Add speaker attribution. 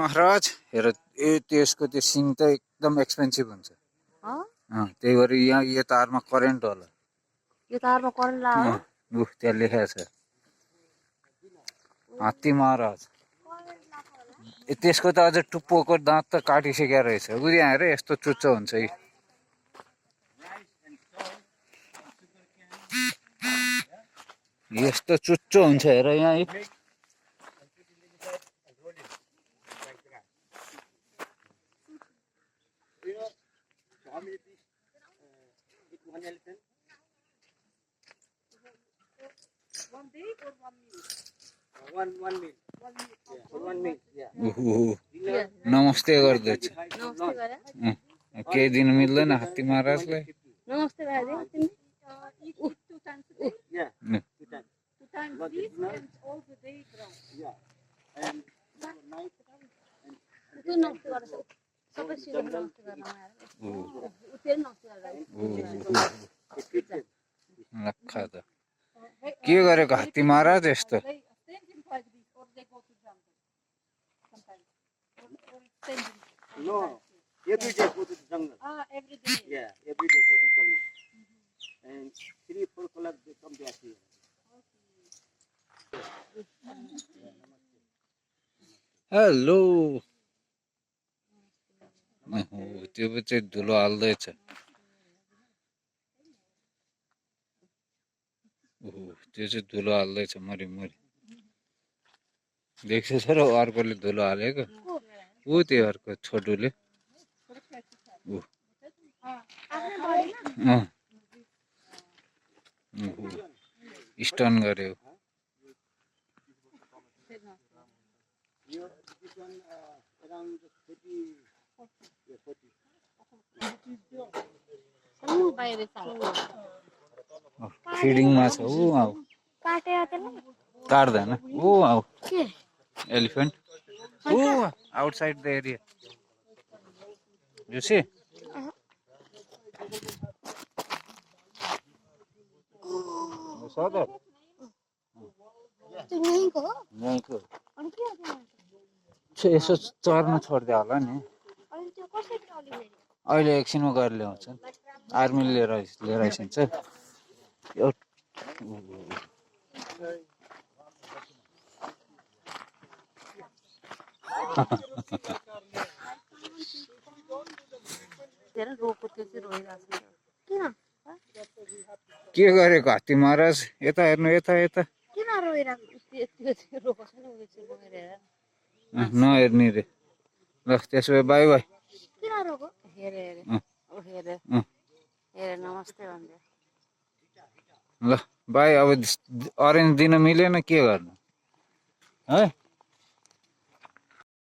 Speaker 1: महाराज हेर त्यसको त्यो सिङ त एकदम एक्सपेन्सिभ हुन्छ त्यही भएर यहाँ यो तारमा करेन्ट होला
Speaker 2: यो तारमा करेन्ट लाग्यो
Speaker 1: त्यहाँ लेखेको छ हात्ती महाराज त्यसको त अझ टुप्पोको दाँत त काटिसकेको रहेछ उ यहाँ हेर यस्तो चुच्चो हुन्छ यस्तो चुच्चो हुन्छ हेर यहाँ नमस्ते गर्दैछ केही दिन मिल्दैन हात्ती महाराजलाई
Speaker 2: नमस्ते
Speaker 1: के गरेको हात्ती महाराज यस्तो
Speaker 3: No, every day go to the jungle.
Speaker 2: Every day.
Speaker 3: Yeah, every day go to the jungle. And 3-4 o'clock they come back here.
Speaker 1: Hello त्यो चाहिँ धुलो हाल्दैछ त्यो चाहिँ धुलो हाल्दैछ मरि देख्छ र अर्कोले धुलो हालेको ऊ त्यो अर्को छोटुले स्टन गर्यो फिडिङमा छ ऊ आऊ काट्दैन ऊ आऊ एलिफेन्ट ऊ outside the area You see? You saw that? यहीँको यसो चर्न छोडिदियो होला नि अहिले एकछिनमा गएर ल्याउँछन् आर्मीले लिएर आइसिन्छ के गरेको हात्ती महाराज यता हेर्नु यता नहेर्ने रे ल त्यसो भए बाई बाई ल बाई अब अरेन्ज दिन मिलेन के गर्नु है